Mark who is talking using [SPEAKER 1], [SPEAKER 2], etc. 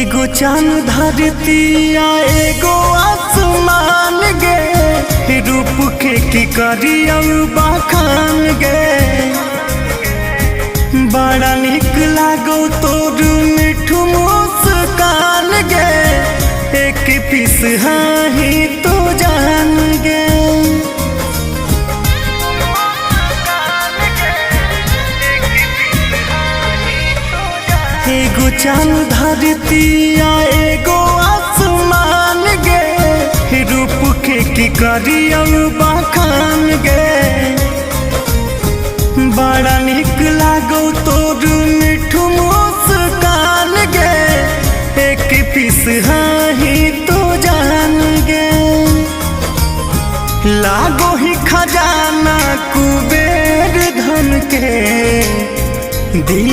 [SPEAKER 1] एगो चांद धरती आ एगो आसमान गे, रूप के की करिया बखान गे। बड़ा निक लागो तोर मिठू मुस्कान गे, एक पीस हाही तो जान गे। एगो चांद धरती आ एगो आसमान गे, रूप के की करिया बखान गे। बड़ा निक लागो तोर मिठू मुस्कान गे, एक पीस हाही तो जान गे। लागो ही खजाना कुबेर धन के दिल